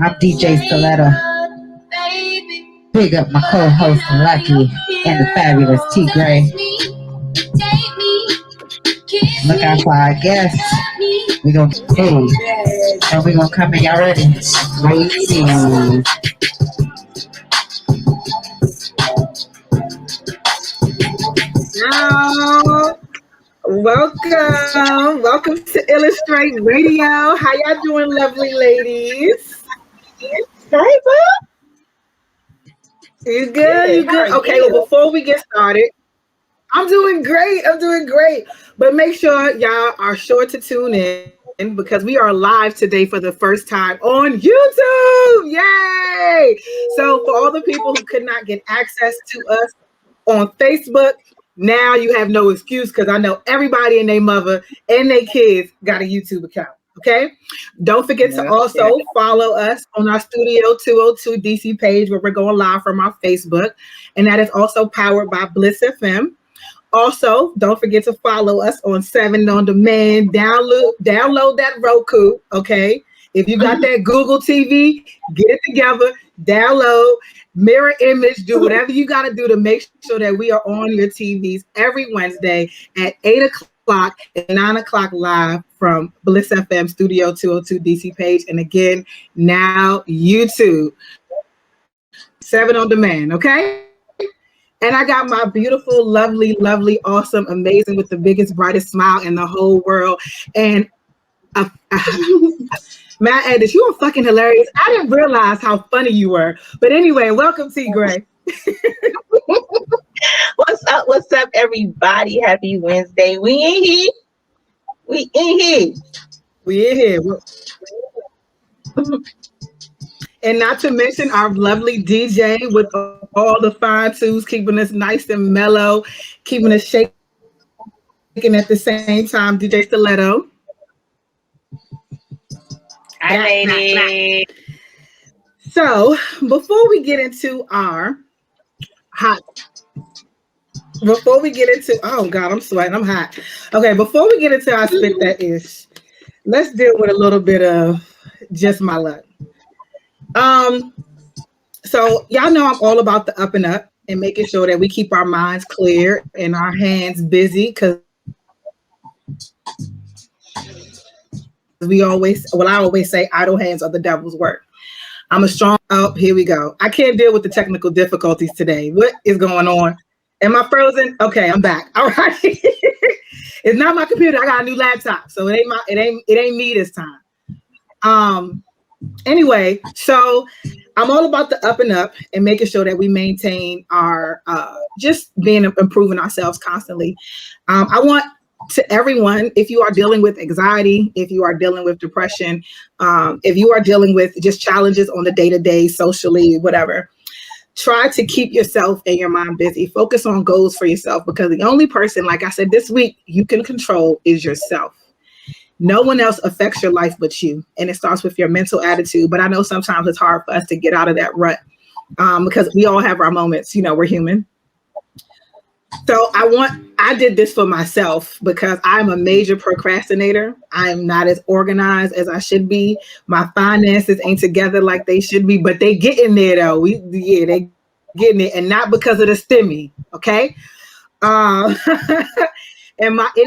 I'm DJ Stiletto. Big up my co-host Lucky and the fabulous T Gray. Look out for our guests. We're gonna get paid. And we're gonna come in. Y'all ready? Crazy. Now, welcome to Illustrate Radio. How y'all doing, lovely ladies? Hey, boo. You good? You good? Okay, well, before we get started, I'm doing great. But make sure y'all are sure to tune in because we are live today for the first time on YouTube. Yay! So for all the people who could not get access to us on Facebook, now you have no excuse because I know everybody and their mother and their kids got a YouTube account. Okay. Don't forget to also follow us on our Studio 202 DC page where we're going live from our Facebook. And that is also powered by Bliss FM. Also, don't forget to follow us on 7 On Demand. Download that Roku. Okay. If you got that Google TV, get it together, download, mirror image, do whatever you got to do to make sure that we are on your TVs every Wednesday at 8 o'clock and 9 o'clock live from Bliss FM Studio 202 DC page. And again, now YouTube, 7 On Demand, okay? And I got my beautiful, lovely, awesome, amazing, with the biggest, brightest smile in the whole world. And Matt Edis, you were fucking hilarious. I didn't realize how funny you were. But anyway, welcome, T. Gray. What's up, everybody? Happy Wednesday. We in here. And not to mention our lovely DJ with all the fine tunes, keeping us nice and mellow, keeping us shaking at the same time, DJ Stiletto. Hi, ladies. So before we get into oh God, I'm sweating, I'm hot. Okay, before we get into our spit that ish, let's deal with a little bit of just my luck. So y'all know I'm all about the up and up and making sure that we keep our minds clear and our hands busy, because I always say idle hands are the devil's work. I'm a strong, here we go. I can't deal with the technical difficulties today. What is going on? Am I frozen? Okay, I'm back. All right. It's not my computer. I got a new laptop. So it ain't me this time. Anyway, so I'm all about the up and up and making sure that we maintain our just improving ourselves constantly. I want to everyone, if you are dealing with anxiety, if you are dealing with depression, if you are dealing with just challenges on the day-to-day, socially, whatever, try to keep yourself and your mind busy. Focus on goals for yourself, because the only person, like I said, this week you can control is yourself. No one else affects your life but you. And it starts with your mental attitude. But I know sometimes it's hard for us to get out of that rut because we all have our moments. You know, we're human. So I did this for myself because I'm a major procrastinator. I'm not as organized as I should be. My finances ain't together like they should be, but they getting there though. They getting it, and not because of the stimmy. Okay. And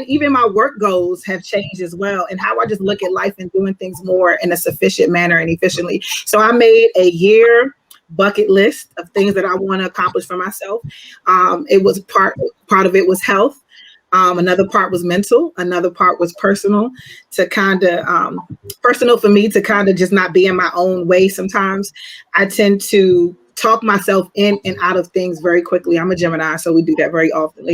even my work goals have changed as well, and how I just look at life and doing things more in a sufficient manner and efficiently. So I made a year bucket list of things that I want to accomplish for myself. It was part of it was health. Another part was mental. Another part was personal, personal for me to kind of just not be in my own way. Sometimes I tend to talk myself in and out of things very quickly. I'm a Gemini, so we do that very often.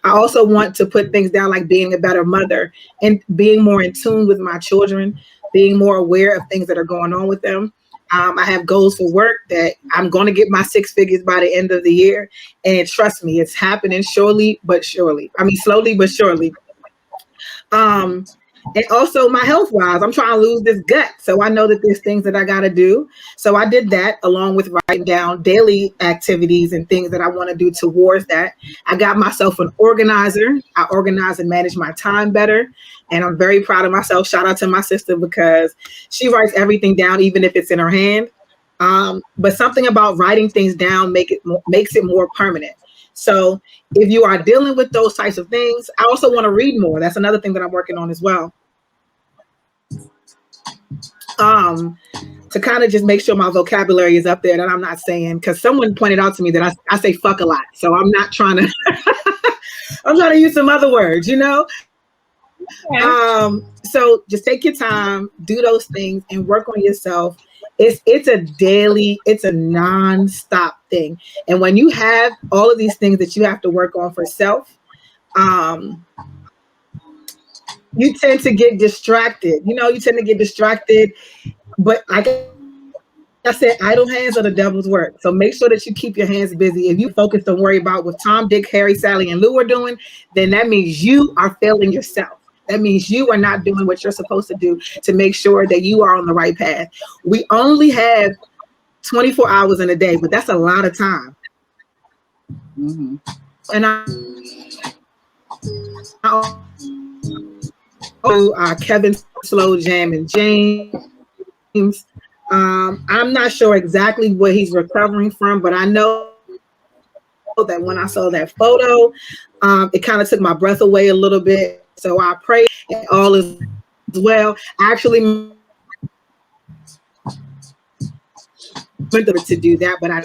I also want to put things down like being a better mother and being more in tune with my children, being more aware of things that are going on with them. I have goals for work that I'm going to get my 6 figures by the end of the year. And trust me, it's happening slowly but surely. And also my health wise, I'm trying to lose this gut. So I know that there's things that I got to do. So I did that along with writing down daily activities and things that I want to do towards that. I got myself an organizer. I organize and manage my time better. And I'm very proud of myself. Shout out to my sister because she writes everything down, even if it's in her hand. But something about writing things down makes it more permanent. So if you are dealing with those types of things, I also want to read more. That's another thing that I'm working on as well. To kind of just make sure my vocabulary is up there, that I'm not saying, because someone pointed out to me that I say fuck a lot. So I'm not trying to, I'm trying to use some other words, you know? Yeah. So just take your time, do those things and work on yourself. It's a daily, it's a non-stop thing. And when you have all of these things that you have to work on for self, you tend to get distracted. You know, you tend to get distracted. But like I said, idle hands are the devil's work. So make sure that you keep your hands busy. If you focus and worry about what Tom, Dick, Harry, Sally, and Lou are doing, then that means you are failing yourself. That means you are not doing what you're supposed to do to make sure that you are on the right path. We only have 24 hours in a day, but that's a lot of time. Mm-hmm. And Kevin, Slow Jam, and James. I'm not sure exactly what he's recovering from, but I know that when I saw that photo, it kind of took my breath away a little bit. So I pray all is well. I actually went to do that, but I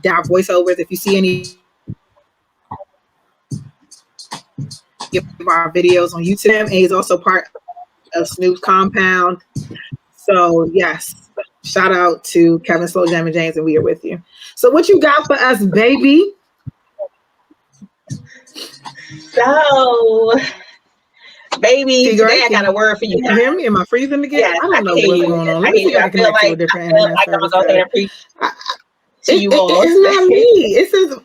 doubt voiceovers. If you see any of our videos on YouTube, and he's also part of Snoop's Compound. So yes, shout out to Kevin, Slow Jam, and James, and we are with you. So what you got for us, baby? So, baby, today I got a word for you. Can you hear me? Am I freezing again? Yes, I don't know what's going on. Let me see if I can connect to a different internet service. I'm gonna go ahead and preach to you all. It's not me. It says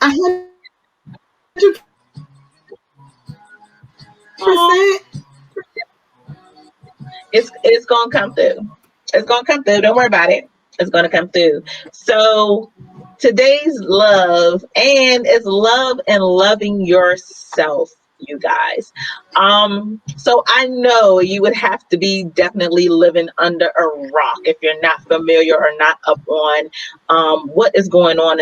100%. It's gonna come through. It's gonna come through. Don't worry about it. It's gonna come through. So today's love, and it's love and loving yourself, you guys. So I know you would have to be definitely living under a rock if you're not familiar or not up on what is going on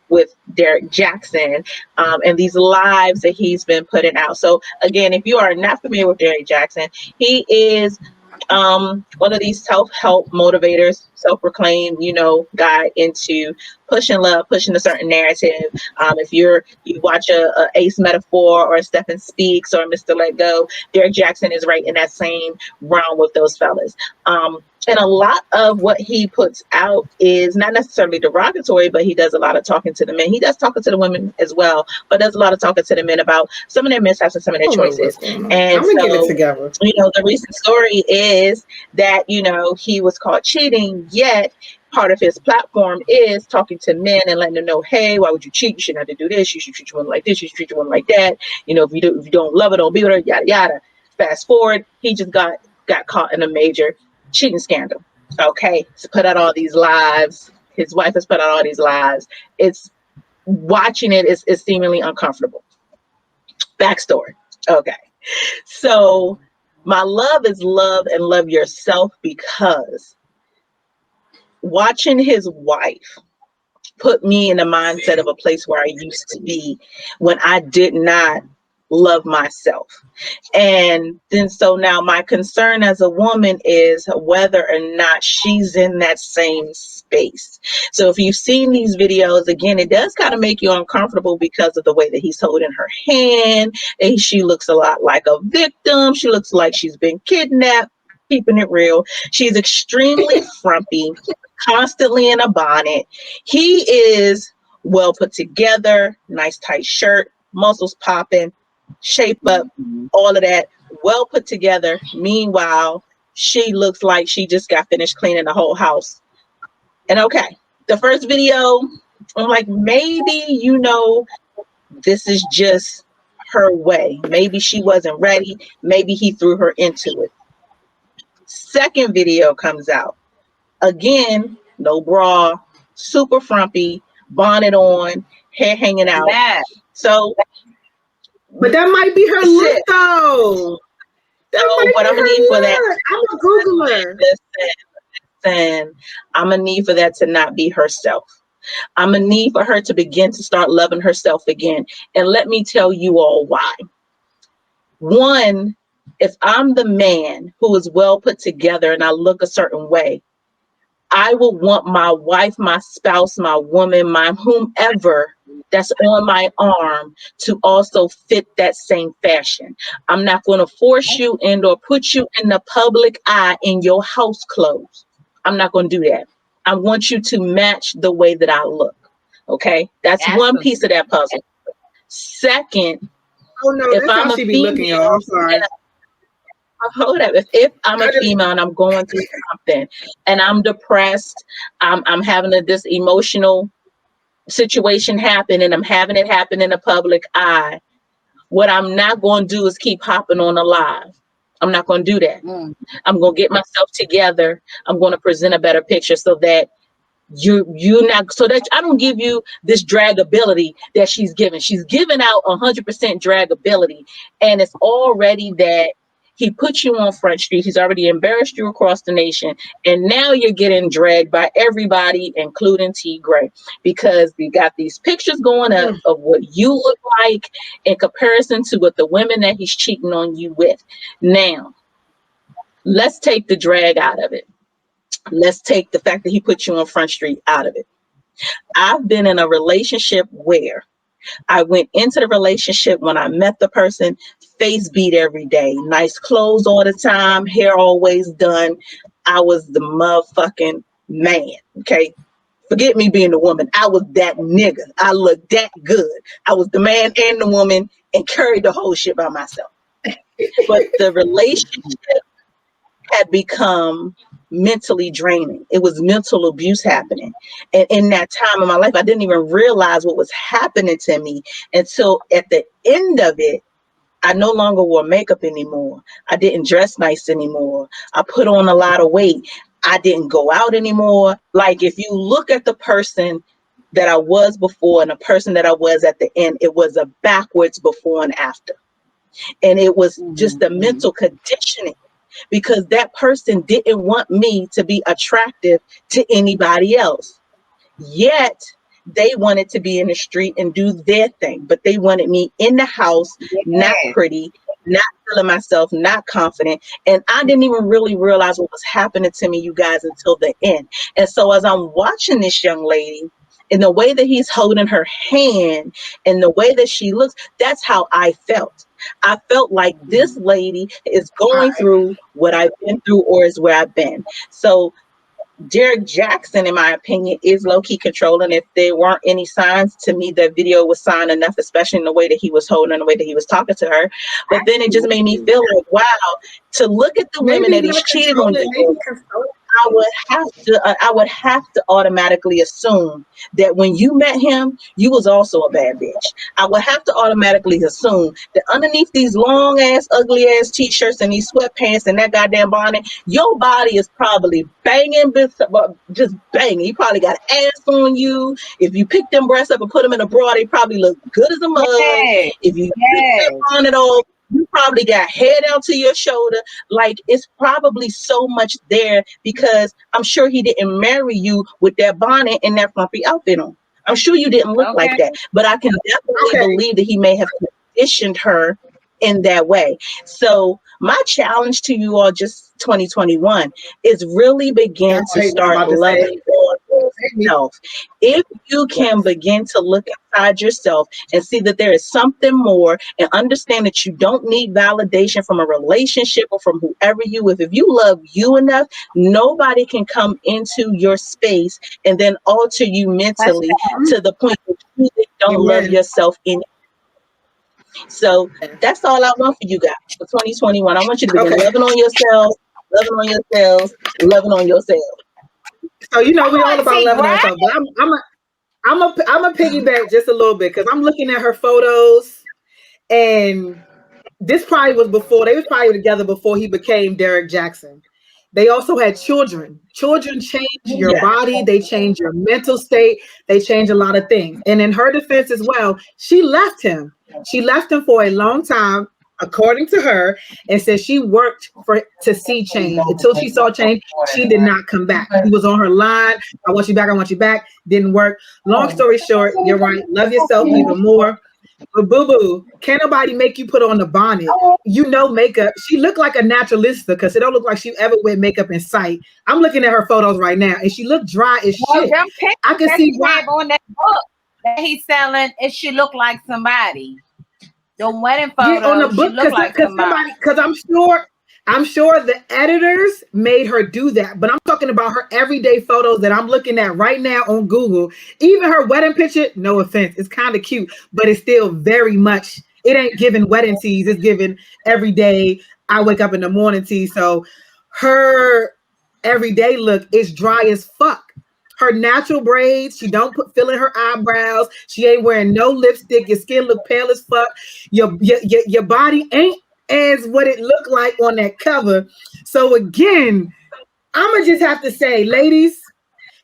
with Derek Jackson and these lives that he's been putting out. So again, if you are not familiar with Derek Jackson, he is one of these self-help motivators, self-proclaimed, guy into pushing love, pushing a certain narrative. If you watch a Ace Metaphor or a Stephen Speaks or Mr. Let Go, Derek Jackson is right in that same realm with those fellas. And a lot of what he puts out is not necessarily derogatory, but he does a lot of talking to the men. He does talking to the women as well, but does a lot of talking to the men about some of their mishaps and some of their choices. And so, get it together. The recent story is that, he was caught cheating, yet part of his platform is talking to men and letting them know, hey, why would you cheat? You shouldn't have to do this. You should treat your woman like this. You should treat your woman like that. If you don't love her, don't be with her, yada, yada. Fast forward, he just got caught in a major cheating scandal. Okay. So put out all these lives. His wife has put out all these lives. It's watching it is seemingly uncomfortable. Backstory. Okay. So my love is love and love yourself, because watching his wife put me in the mindset of a place where I used to be when I did not love myself. And then so now my concern as a woman is whether or not she's in that same space. So if you've seen these videos, again, it does kind of make you uncomfortable because of the way that he's holding her hand. And she looks a lot like a victim. She looks like she's been kidnapped, keeping it real. She's extremely frumpy, constantly in a bonnet. He is well put together, nice tight shirt, muscles popping, shape up, all of that, well put together. Meanwhile, she looks like she just got finished cleaning the whole house. And okay, the first video, I'm like, maybe, this is just her way. Maybe she wasn't ready. Maybe he threw her into it. Second video comes out. Again, no bra, super frumpy, bonnet on, hair hanging out. Mad. So, But that might be her look, Shit. though. That so might what be I'm gonna her need for that, look. I'm a Googler. listen, I'm gonna need for that to not be herself. I'm gonna need for her to begin to start loving herself again. And let me tell you all why. One, if I'm the man who is well put together and I look a certain way, I will want my wife, my spouse, my woman, my whomever that's on my arm to also fit that same fashion. I'm not going to force you and or put you in the public eye in your house clothes. I'm not going to do that. I want you to match the way that I look. Okay? That's one piece of that puzzle. Second, Oh no, if that's I'm how a she be looking, y'all. I'm female, sorry. hold up. If I'm a female and I'm going through something and I'm depressed, I'm having this emotional situation happen and I'm having it happen in the public eye, what I'm not going to do is keep hopping on the live. I'm not going to do that. I'm going to get myself together. I'm going to present a better picture so that you not, so that I don't give you this dragability that she's giving. She's giving out 100% dragability, and it's already that he put you on Front Street. He's already embarrassed you across the nation, and now you're getting dragged by everybody, including T. Gray, because we got these pictures going up of what you look like in comparison to what the women that he's cheating on you with. Now, let's take the drag out of it. Let's take the fact that he put you on Front Street out of it. I've been in a relationship where I went into the relationship when I met the person, face beat every day, nice clothes all the time, hair always done. I was the motherfucking man, okay? Forget me being a woman. I was that nigga. I looked that good. I was the man and the woman and carried the whole shit by myself. But the relationship had become mentally draining. It was mental abuse happening. And in that time of my life, I didn't even realize what was happening to me until at the end of it, I no longer wore makeup anymore. I didn't dress nice anymore. I put on a lot of weight. I didn't go out anymore. Like, if you look at the person that I was before and the person that I was at the end, it was a backwards before and after. And it was just the mental conditioning, because that person didn't want me to be attractive to anybody else. Yet they wanted to be in the street and do their thing, but they wanted me in the house, not pretty, not feeling myself, not confident. And I didn't even really realize what was happening to me, you guys, until the end. And so as I'm watching this young lady, in the way that he's holding her hand and the way that she looks, that's how I felt. I felt like this lady is going through what I've been through or is where I've been. So Derek Jackson, in my opinion, is low-key controlling. If there weren't any signs, to me, that video was sign enough, especially in the way that he was holding and the way that he was talking to her. But then it just made me feel like, wow, to look at the women that he's cheated on you, I would have to automatically assume that when you met him, you was also a bad bitch. I would have to automatically assume that underneath these long ass, ugly ass t-shirts and these sweatpants and that goddamn bonnet, your body is probably banging, just banging. You probably got ass on you. If you pick them breasts up and put them in a bra, they probably look good as a mug. If you pick that bonnet off, you probably got hair down to your shoulder. Like, it's probably so much there, because I'm sure he didn't marry you with that bonnet and that frumpy outfit on. I'm sure you didn't look like that, but I can definitely believe that he may have conditioned her in that way. So my challenge to you all, just 2021, is really begin to start loving yourself. If you can begin to look inside yourself and see that there is something more, and understand that you don't need validation from a relationship or from whoever you with. If you love you enough, nobody can come into your space and then alter you mentally to the point that you don't love yourself anymore. So that's all I want for you guys for 2021. I want you to begin loving on yourself, loving on yourselves, loving on yourself. So we all about loving ourselves. But I'm a piggyback just a little bit, because I'm looking at her photos, And this probably was before they was probably together before he became Derek Jackson. They also had children. Children change your Yeah. body, they change your mental state, they change a lot of things. And in her defense as well, she left him. She left him for a long time, according to her, and said she worked for to see change. Until she saw change, she did not come back. He was on her line. I want you back, I want you back. Didn't work. Long story short, you're right. Love yourself even more. But boo boo, can't nobody make you put on the bonnet. You know makeup. She looked like a naturalista because it don't look like she ever wear makeup in sight. I'm looking at her photos right now, and she looked dry as Well, shit. them pictures I can that see he why. have on that book that he's selling, it should look like somebody. The wedding Yeah, on the photos should book, look like somebody. because I'm sure the editors made her do that. But I'm talking about her everyday photos that I'm looking at right now on Google. Even her wedding picture, no offense, it's kind of cute, but it's still very much, it ain't giving wedding teas, it's giving everyday, I wake up in the morning tea. So her everyday look is dry as fuck. Her natural braids, she don't put fill in her eyebrows. She ain't wearing no lipstick. Your skin look pale as fuck. Your body ain't as what it looked like on that cover. So again, I'ma just have to say, ladies,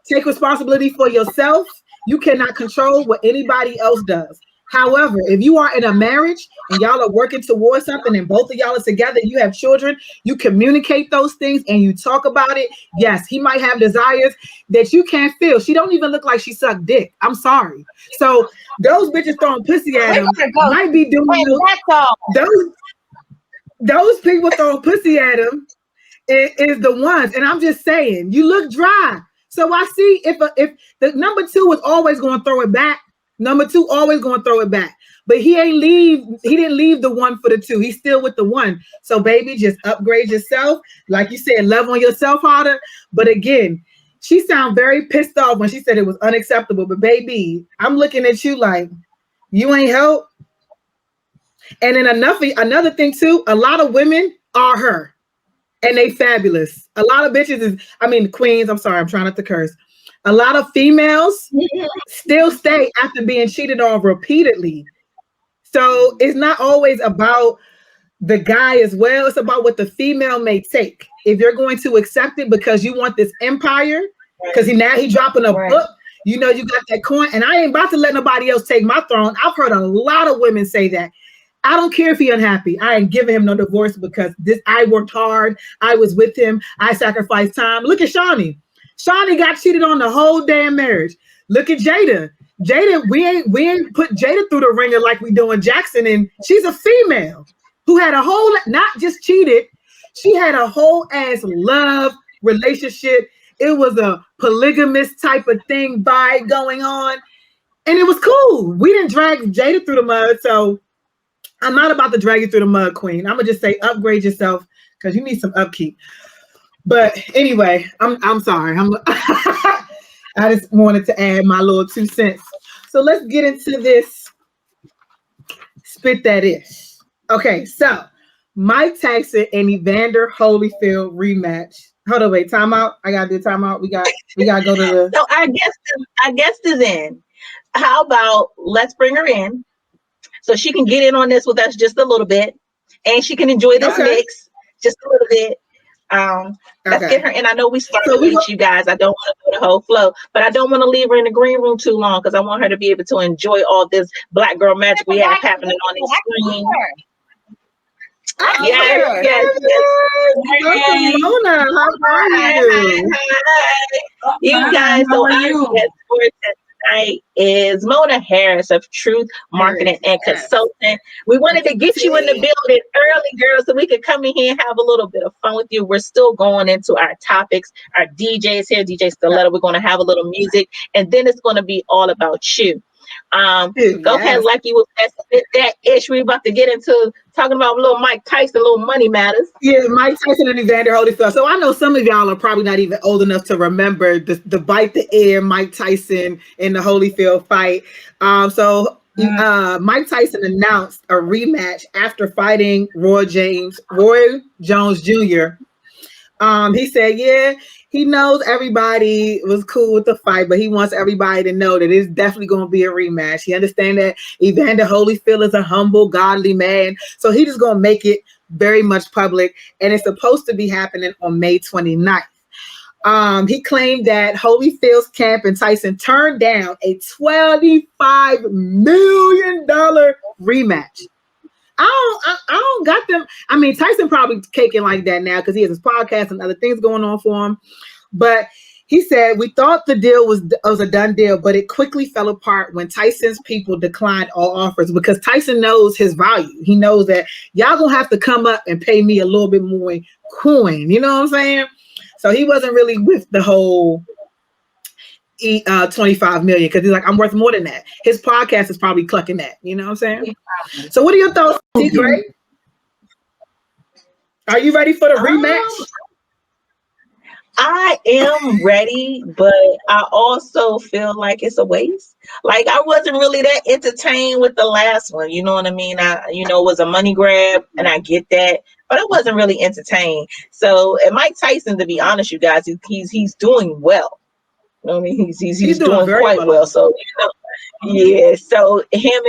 take responsibility for yourself. You cannot control what anybody else does. However, if you are in a marriage and y'all are working towards something and both of y'all are together, you have children, you communicate those things and you talk about it. Yes, he might have desires that you can't feel. She don't even look like she sucked dick. I'm sorry. So those bitches throwing pussy at We're him gonna go might be doing when that's all. those people throwing pussy at him is the ones. And I'm just saying, you look dry. So I see if the number two was always going to throw it back. Number two always going to throw it back. But he didn't leave the one for the two. He's still with the one. So baby, just upgrade yourself. Like you said, love on yourself harder. But again, she sounded very pissed off when she said it was unacceptable. But baby, I'm looking at you like you ain't help. And then another thing too, a lot of women are her. And they fabulous. A lot of bitches queens, I'm sorry, I'm trying not to curse. A lot of females still stay after being cheated on repeatedly. So it's not always about the guy as well. It's about what the female may take. If you're going to accept it because you want this empire, because now he dropping a book, you know you got that coin, and I ain't about to let nobody else take my throne. I've heard a lot of women say that. I don't care if he unhappy. I ain't giving him no divorce because I worked hard. I was with him. I sacrificed time. Look at Shawnee. Shawnee got cheated on the whole damn marriage. Look at Jada. Jada, we ain't put Jada through the ringer like we doing Jackson, and she's a female who had a whole, not just cheated, she had a whole ass love relationship. It was a polygamous type of thing vibe going on, and it was cool. We didn't drag Jada through the mud, so I'm not about to drag you through the mud, queen. I'm gonna just say upgrade yourself because you need some upkeep. But anyway, I'm sorry. I just wanted to add my little 2 cents. So let's get into this. Spit that ish. Okay, so Mike Tyson and Evander Holyfield rematch. Hold on, wait, timeout. I gotta do timeout. We gotta go to the. So our guest is in. How about let's bring her in so she can get in on this with us just a little bit, and she can enjoy this mix just a little bit. Let's get her in. I know we started with you guys. I don't want to do the whole flow, but I don't want to leave her in the green room too long because I want her to be able to enjoy all this black girl magic we have happening on the screen. Yes. Mona, how are you? Hi. You guys, so our guest for tonight is Mona Harris of Truth Marketing and Consulting. We wanted to get you in the building early, girl, so we could come in here and have a little bit of fun with you. We're still going into our topics. Our DJ's here, DJ Stiletto. We're going to have a little music, and then it's going to be all about you. Go ahead, like you was that ish. We about to get into talking about little Mike Tyson, little money matters. Yeah, Mike Tyson and Evander Holyfield. So I know some of y'all are probably not even old enough to remember the bite the air Mike Tyson and the Holyfield fight. Mike Tyson announced a rematch after fighting Roy Jones Jr. He said, yeah, he knows everybody was cool with the fight, but he wants everybody to know that it's definitely going to be a rematch. He understands that Evander Holyfield is a humble, godly man. So he just going to make it very much public. And it's supposed to be happening on May 29th. He claimed that Holyfield's camp and Tyson turned down a $25 million rematch. I don't got them. I mean, Tyson probably caking like that now because he has his podcast and other things going on for him. But he said, we thought the deal was a done deal, but it quickly fell apart when Tyson's people declined all offers because Tyson knows his value. He knows that y'all gonna have to come up and pay me a little bit more coin. You know what I'm saying? So he wasn't really with the whole 25 million because he's like, I'm worth more than that. His podcast is probably clucking that. You know what I'm saying? So what are your thoughts, Gray? Are you ready for the rematch? I am ready, but I also feel like it's a waste. Like I wasn't really that entertained with the last one. You know what I mean? It was a money grab, and I get that, but I wasn't really entertained. So, and Mike Tyson, to be honest, you guys, he's doing well. You know what I mean? He's doing quite well. So, yeah. So him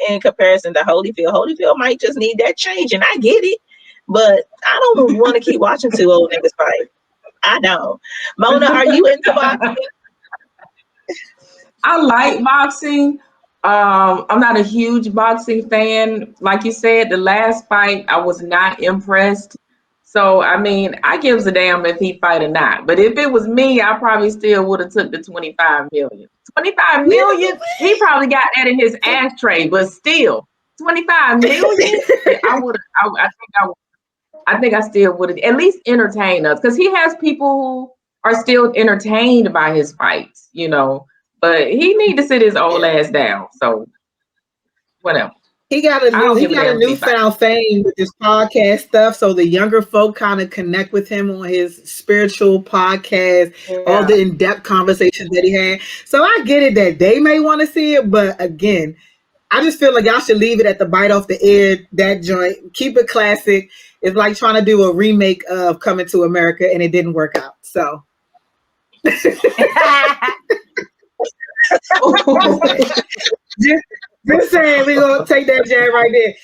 in comparison to Holyfield might just need that change, and I get it, but I don't want to keep watching two old niggas fight. I know. Mona, are you into boxing? I like boxing. I'm not a huge boxing fan. Like you said, the last fight, I was not impressed. So, I mean, I gives a damn if he fight or not. But if it was me, I probably still would have took the 25 million. 25 million? He probably got that in his ashtray, but still, 25 million? I think I still would have at least entertained us because he has people who are still entertained by his fights, but he need to sit his old ass down. So whatever. He got a newfound fame with his podcast stuff. So the younger folk kind of connect with him on his spiritual podcast, all the in-depth conversations that he had. So I get it that they may want to see it, but again, I just feel like y'all should leave it at the bite off the ear, that joint. Keep it classic. It's like trying to do a remake of Coming to America and it didn't work out. So just saying, we're gonna take that jab right there.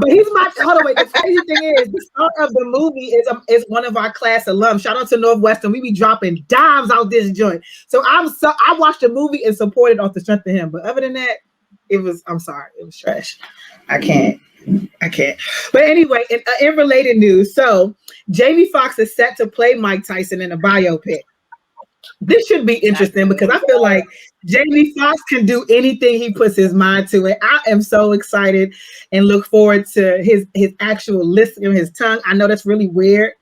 But he's my hold on, wait. The crazy thing is the star of the movie is one of our class alums. Shout out to Northwestern. We be dropping dimes out this joint. So I watched the movie and supported off the strength of him. But other than that, I'm sorry, it was trash. I can't. But anyway, in related news, so Jamie Foxx is set to play Mike Tyson in a biopic. This should be interesting because I feel like Jamie Foxx can do anything he puts his mind to. And I am so excited and look forward to his actual listing of his tongue. I know that's really weird,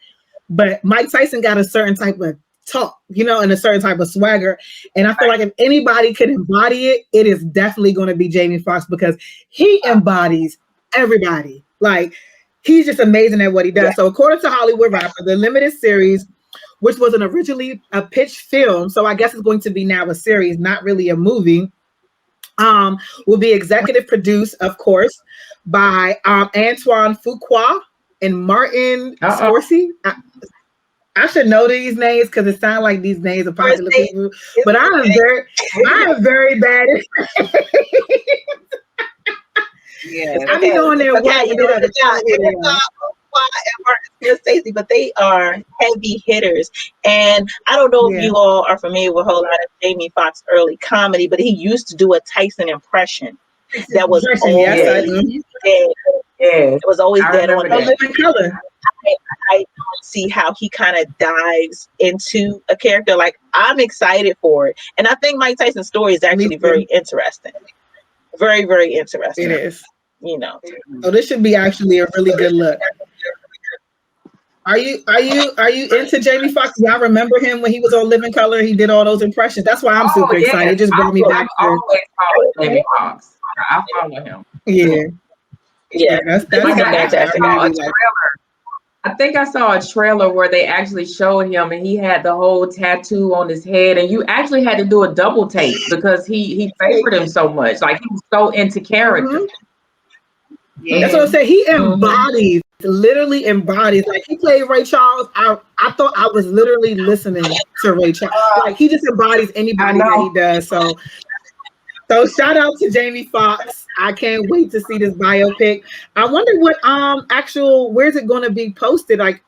but Mike Tyson got a certain type of talk, and a certain type of swagger. And I feel like if anybody could embody it, it is definitely going to be Jamie Foxx because he embodies everybody. Like, he's just amazing at what he does. Yeah. So according to Hollywood Rapper, the limited series, which was originally a pitch film, so I guess it's going to be now a series, not really a movie, will be executive produced, of course, by Antoine Fuqua and Martin Scorsese. I should know these names because it sounds like these names are popular people, but I am very bad at yeah, I be going there. Stacey, but they are heavy hitters, and I don't know if you all are familiar with a whole lot of Jamie Foxx early comedy, but he used to do a Tyson impression that was always dead. It was always dead on Living Color. I don't see how he kind of dives into a character. Like, I'm excited for it, and I think Mike Tyson's story is actually very interesting. Very, very interesting. It is. So this should be actually a really good look. Are you into Jamie Foxx? Y'all remember him when he was on Living Color? He did all those impressions. That's why I'm super excited. It just brought me back. I always follow Jamie Foxx. I follow him. Yeah. That's fantastic. I think I saw a trailer where they actually showed him and he had the whole tattoo on his head, and you actually had to do a double take because he favored him so much. Like, he was so into character. That's what I Yeah. said. He embodies, literally embodies. Like he played Ray Charles. I thought I was literally listening to Ray Charles. Like he just embodies I anybody that he know. does. So shout out to Jamie Foxx. I can't wait to see this biopic. I wonder what where's it going to be posted? Like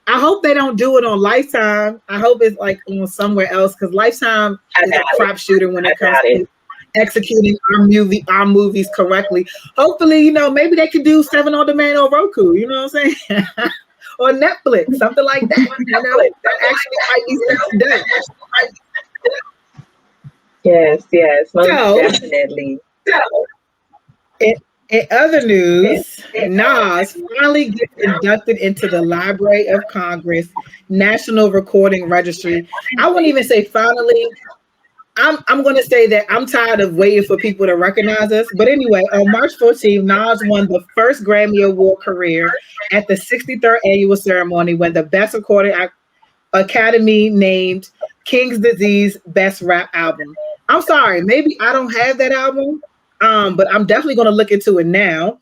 I hope they don't do it on Lifetime. I hope it's like on somewhere else because Lifetime I is a doubt it. crapshooter when I it comes doubt to it. executing our movies correctly. Hopefully, maybe they could do 7 on demand on Roku. You know what I'm saying? Or Netflix, something like that. That actually might be something done. Yes, most So, definitely. in other news, Nas finally gets inducted into the Library of Congress National Recording Registry. I wouldn't even say finally. I'm going to say that I'm tired of waiting for people to recognize us. But anyway, on March 14th, Nas won the first Grammy Award career at the 63rd annual ceremony when the Best Recording Academy named King's Disease Best Rap Album. I'm sorry, maybe I don't have that album, but I'm definitely going to look into it now.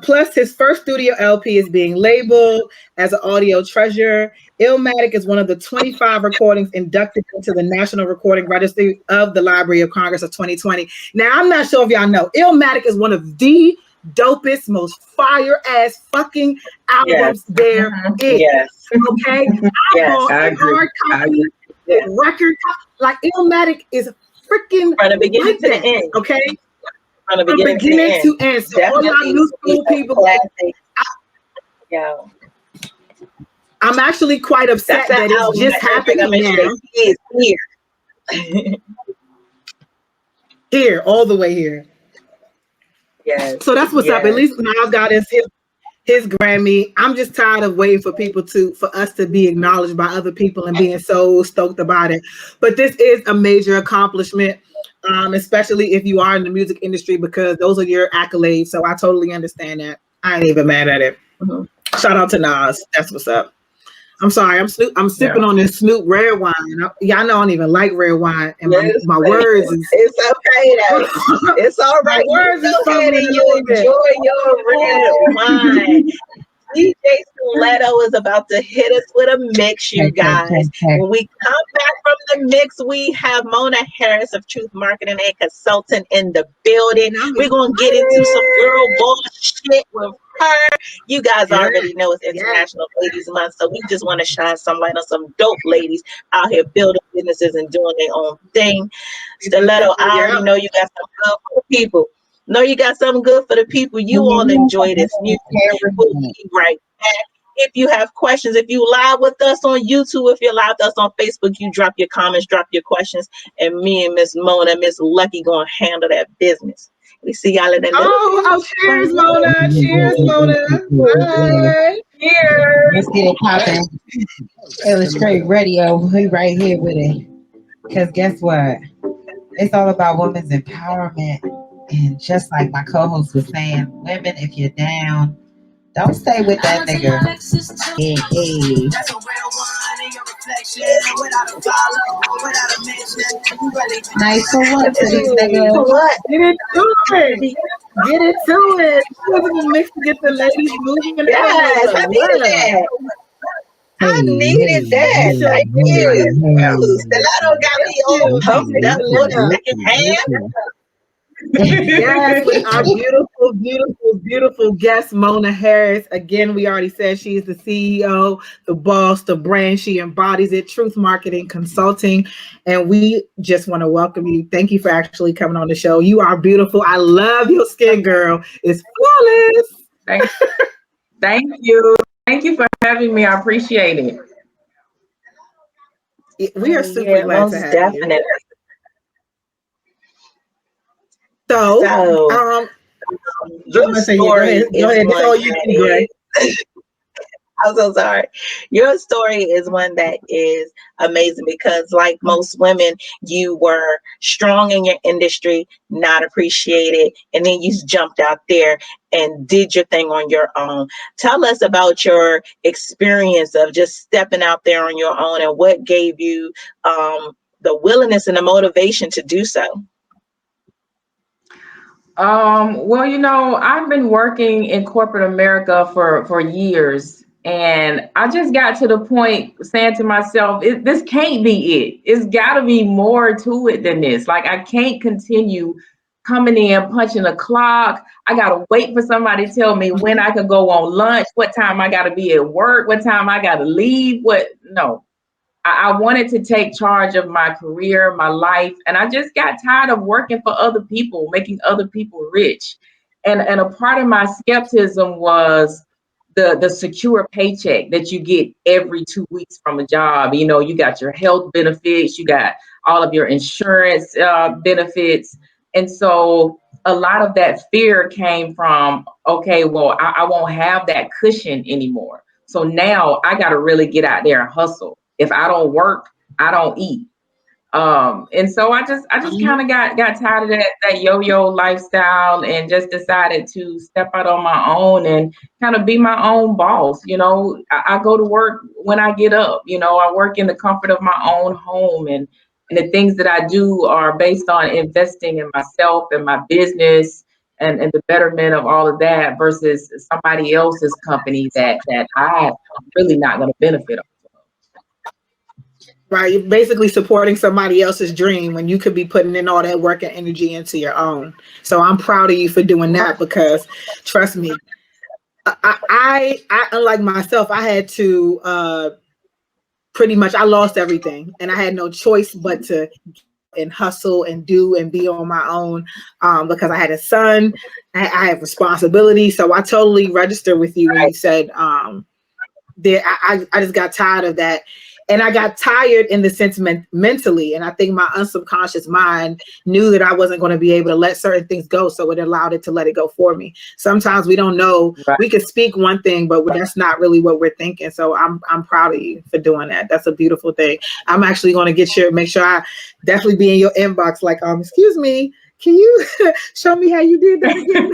Plus, his first studio LP is being labeled as an audio treasure. Illmatic is one of the 25 recordings inducted into the National Recording Registry of the Library of Congress of 2020. Now, I'm not sure if y'all know, Illmatic is one of the dopest, most fire ass fucking albums there is. Yes. Okay, I Yes. bought I a agree. hard I copy, Yes. record like Illmatic is freaking From the beginning like to the that. end. Okay, From the from beginning to the beginning end. to end. So all y'all Definitely new school a people, classic. Yo, I'm actually quite upset that's that that it's album just that everybody happening gonna make sure now. they see is here. Here, all the way here. Yes. So that's what's up. At Yes. least Nas got his Grammy. I'm just tired of waiting for us to be acknowledged by other people and being so stoked about it. But this is a major accomplishment, especially if you are in the music industry because those are your accolades. So I totally understand that. I ain't even mad at it. Mhm. Shout out to Nas. That's what's up. I'm sorry. I'm sipping Yeah. on this Snoop red wine. Y'all know I don't even like red wine, and Listen, my words is it's okay though. It's all right. my words is You go ahead fumbling and a you little bit. enjoy your red wine. DJ Stiletto is about to hit us with a mix, you guys. When we come back from the mix, we have Mona Harris of Truth Marketing and Consultant in the building. We're going to get into some girl boss shit with her. You guys already know it's International Ladies Month, so we just want to shine some light on some dope ladies out here building businesses and doing their own thing. Stiletto, I already know you got some good for the people. Know you got something good for the people. You all enjoy this music. We'll be right back. If you have questions, if you live with us on YouTube, if you're live with us on Facebook, you drop your comments, drop your questions, and me and Miss Mona, Miss Lucky gonna handle that business. We see y'all in a little bit. Cheers, Mona. Cheers, Mona. Bye. Let's get it popping. Illustrate Radio. We right here with it. Because guess what? It's all about women's empowerment. And just like my co-host was saying, women, if you're down, don't stay with that nigga. Hey, hey. Nice for what to these niggas? What? Get into it. Get into it. This is a mix to get the ladies moving. Yes, I needed that. I needed that. Thank you. Stiletto got me all pumped up, little second hand. Yes, with our beautiful, beautiful, beautiful guest, Mona Harris. Again, we already said she's the CEO, the boss, the brand. She embodies it, Truth Marketing Consulting. And we just want to welcome you. Thank you for actually coming on the show. You are beautiful. I love your skin, girl. It's flawless. Thank you. Thank you for having me. I appreciate it. We are super glad to have definitely. you. So, your story is one I'm so sorry. Your story is one that is amazing because, like most women, you were strong in your industry, not appreciated, and then you jumped out there and did your thing on your own. Tell us about your experience of just stepping out there on your own and what gave you the willingness and the motivation to do so. Well, I've been working in corporate America for years, and I just got to the point saying to myself, this can't be it. It's got to be more to it than this. Like, I can't continue coming in, punching the clock. I got to wait for somebody to tell me when I could go on lunch, what time I got to be at work, what time I got to leave. No. I wanted to take charge of my career, my life, and I just got tired of working for other people, making other people rich. And a part of my skepticism was the secure paycheck that you get every 2 weeks from a job. You got your health benefits, you got all of your insurance benefits. And so a lot of that fear came from, okay, well, I won't have that cushion anymore. So now I got to really get out there and hustle. If I don't work, I don't eat. And so I just kind of got tired of that yo-yo lifestyle and just decided to step out on my own and kind of be my own boss. I go to work when I get up. I work in the comfort of my own home, and the things that I do are based on investing in myself and my business and the betterment of all of that versus somebody else's company that I'm really not going to benefit. Right. You're basically supporting somebody else's dream when you could be putting in all that work and energy into your own. So I'm proud of you for doing that, because trust me, I unlike myself, I had to pretty much, I lost everything and I had no choice but to and hustle and do and be on my own, because I had a son, I have responsibility. So I totally register with you when you said I just got tired of that. And I got tired in the sense mentally. And I think my unsubconscious mind knew that I wasn't going to be able to let certain things go. So it allowed it to let it go for me. Sometimes we don't know. Right. We can speak one thing, but that's not really what we're thinking. So I'm proud of you for doing that. That's a beautiful thing. I'm actually going to make sure I definitely be in your inbox. Like, excuse me, can you show me how you did that again?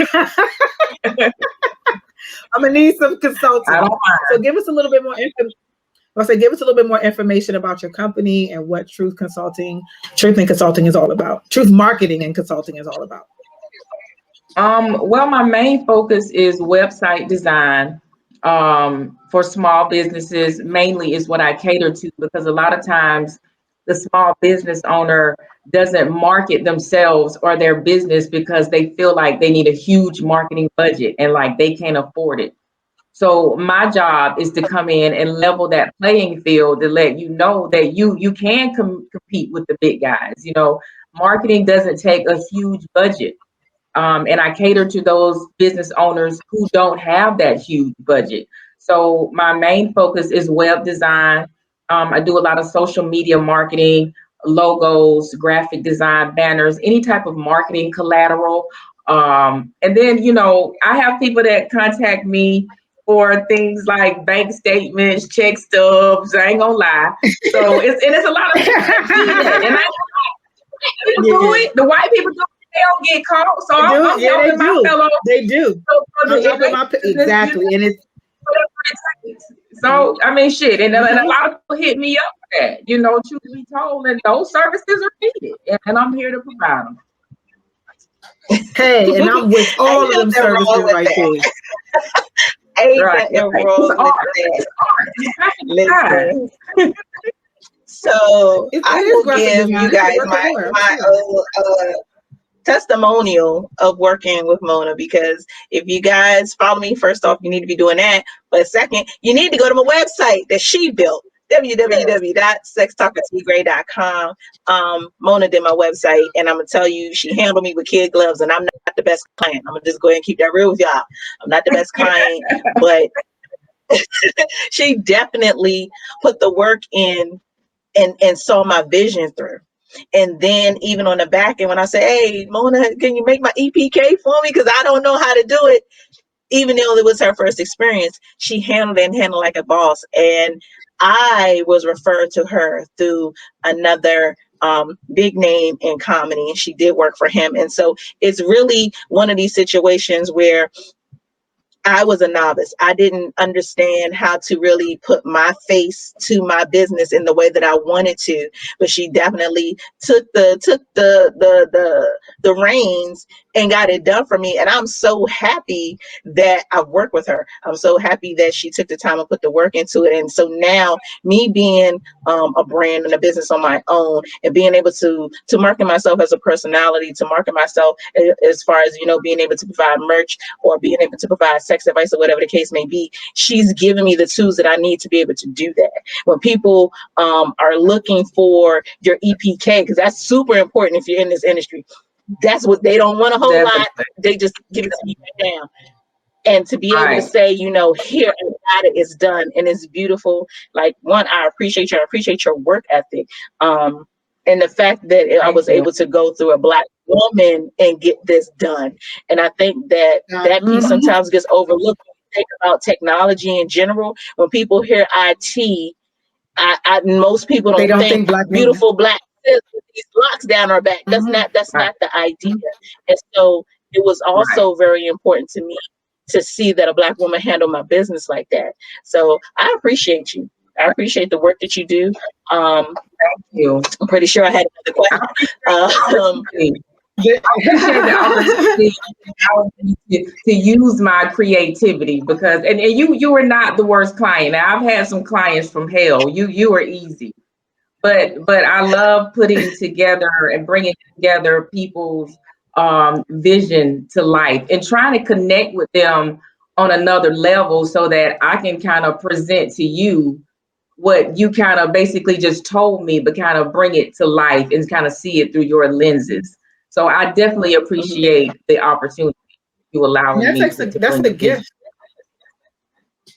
I'm going to need some consulting. So give us a little bit more information. Give us a little bit more information about your company and what Truth and Consulting is all about. Truth Marketing and Consulting is all about. Well, my main focus is website design for small businesses. Mainly is what I cater to, because a lot of times the small business owner doesn't market themselves or their business because they feel like they need a huge marketing budget and like they can't afford it. So my job is to come in and level that playing field to let you know that you can compete with the big guys. Marketing doesn't take a huge budget. And I cater to those business owners who don't have that huge budget. So my main focus is web design. I do a lot of social media marketing, logos, graphic design, banners, any type of marketing collateral. And then, I have people that contact me for things like bank statements, check stubs. I ain't gonna lie. So it's a lot of and do it. The white people do it. They don't get caught. So I'm helping my fellow. They do. Exactly. And it's so, I mean, shit. And a lot of people hit me up for that. Truth be told, and those services are needed. And I'm here to provide them. Hey, and I'm with all of them services right there. Listen. So I will give you guys my testimonial of working with Mona, because if you guys follow me, first off, you need to be doing that. But second, you need to go to my website that she built, www.sextalkingtgray.com. Mona did my website, and I'm gonna tell you, she handled me with kid gloves, and I'm not the best client. I'm gonna just go ahead and keep that real with y'all. I'm not the best client, but she definitely put the work in and saw my vision through. And then even on the back end, when I say, hey, Mona, can you make my EPK for me? Because I don't know how to do it. Even though it was her first experience, she handled like a boss. And I was referred to her through another big name in comedy, and she did work for him. And so it's really one of these situations where I was a novice. I didn't understand how to really put my face to my business in the way that I wanted to, but she definitely took the reins and got it done for me. And I'm so happy that I worked with her. I'm so happy that she took the time and put the work into it. And so now, me being a brand and a business on my own, and being able to market myself as a personality, to market myself as far as, you know, being able to provide merch or being able to provide sex advice or whatever the case may be, she's given me the tools that I need to be able to do that. When people are looking for your EPK, because that's super important if you're in this industry, that's what they don't want a whole lot. They just give it to you right now. And to be able to say, you know, here I got it, it's done, and it's beautiful. Like, one, I appreciate you. I appreciate your work ethic, and the fact that I was able to go through a Black woman and get this done. And I think that that piece sometimes gets overlooked when you think about technology in general. When people hear IT, most people They don't don't think think Black women. beautiful Black sis with these locks down our back. That's not the idea. And so it was also very important to me to see that a Black woman handled my business like that. So I appreciate you. I appreciate the work that you do. Thank you. I'm pretty sure I had another question. I appreciate the opportunity to use my creativity, because and you were not the worst client. Now, I've had some clients from hell. You were easy, but I love putting together and bringing together people's vision to life and trying to connect with them on another level, so that I can kind of present to you what you kind of basically just told me, but kind of bring it to life and kind of see it through your lenses. So I definitely appreciate the opportunity you allowing me to That's bring the the vision. gift.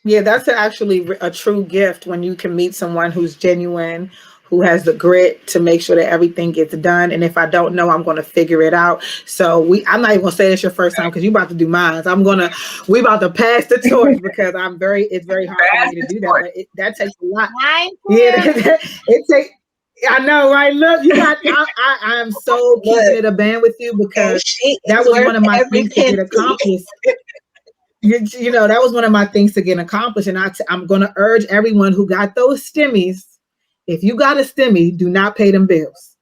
Yeah, that's actually a true gift when you can meet someone who's genuine, who has the grit to make sure that everything gets done. And if I don't know, I'm going to figure it out. So I'm not even going to say it's your first time, because you're about to do mine. So we about to pass the torch, because it's very hard for me to do that. But that takes a lot. Yeah, it takes. I know, right? Look, I am so keeping it a band with you, because that was one of my things to get accomplished. You know, that was one of my things to get accomplished. And I'm going to urge everyone who got those stimmies, if you got a stimmy, do not pay them bills.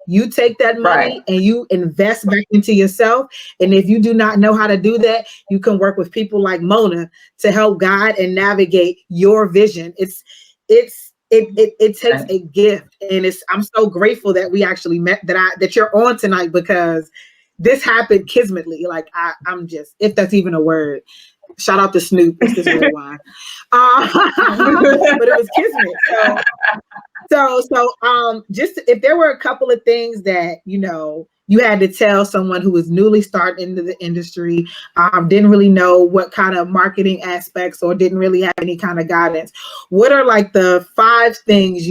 You take that money and you invest back into yourself. And if you do not know how to do that, you can work with people like Mona to help guide and navigate your vision. It takes a gift, and I'm so grateful that we actually met, that you're on tonight, because this happened kismetly. Like I'm just, if that's even a word. Shout out to Snoop. What's this red wine? But it was kismet. So just if there were a couple of things that, you know, you had to tell someone who was newly starting into the industry, didn't really know what kind of marketing aspects, or didn't really have any kind of guidance, what are like the 5 things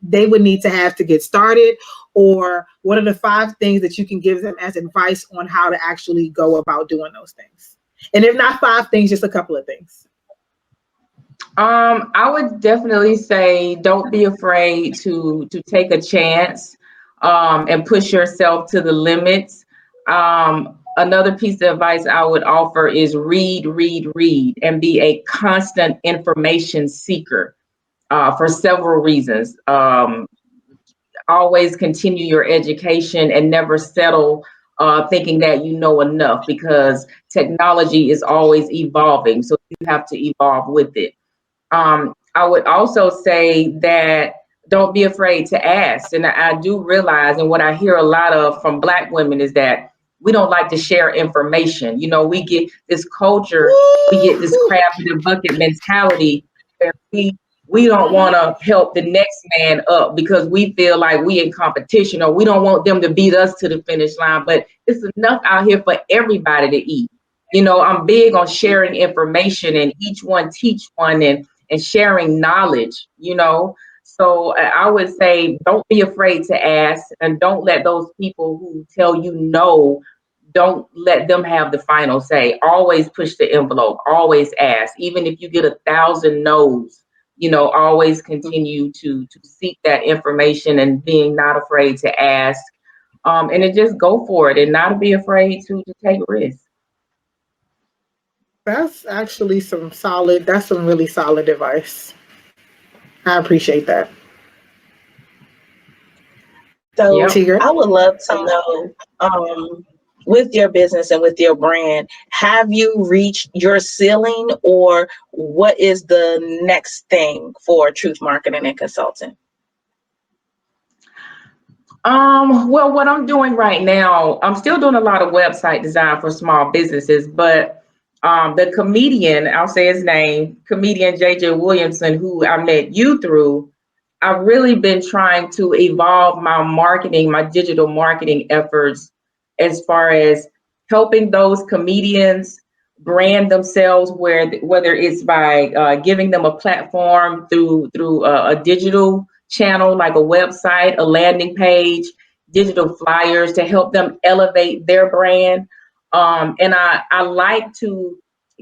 they would need to have to get started? Or what are the 5 things that you can give them as advice on how to actually go about doing those things? And if not 5 things, just a couple of things. I would definitely say don't be afraid to take a chance and push yourself to the limits. Another piece of advice I would offer is read, and be a constant information seeker for several reasons. Always continue your education and never settle thinking that you know enough, because technology is always evolving. So you have to evolve with it. I would also say that don't be afraid to ask. And I do realize, and what I hear a lot of from Black women is that we don't like to share information. You know, we get this culture, we get this crab in the bucket mentality, where we don't want to help the next man up because we feel like we in competition, or we don't want them to beat us to the finish line. But it's enough out here for everybody to eat. You know, I'm big on sharing information, and each one teach one, and sharing knowledge, you know. So I would say don't be afraid to ask, and don't let those people who tell you no, don't let them have the final say. Always push the envelope, always ask. Even if you get 1,000 no's, you know, always continue to seek that information, and being not afraid to ask. And then just go for it, and not be afraid to take risks. That's actually that's some really solid advice. I appreciate that. So Yep. Tigger? I would love to know, with your business and with your brand, have you reached your ceiling, or what is the next thing for Truth Marketing and Consulting? Well, what I'm doing right now, I'm still doing a lot of website design for small businesses, but the comedian, I'll say his name, comedian JJ Williamson, who I met you through, I've really been trying to evolve my marketing, my digital marketing efforts, as far as helping those comedians brand themselves, whether it's by giving them a platform through a digital channel like a website, a landing page, digital flyers to help them elevate their brand. And I like to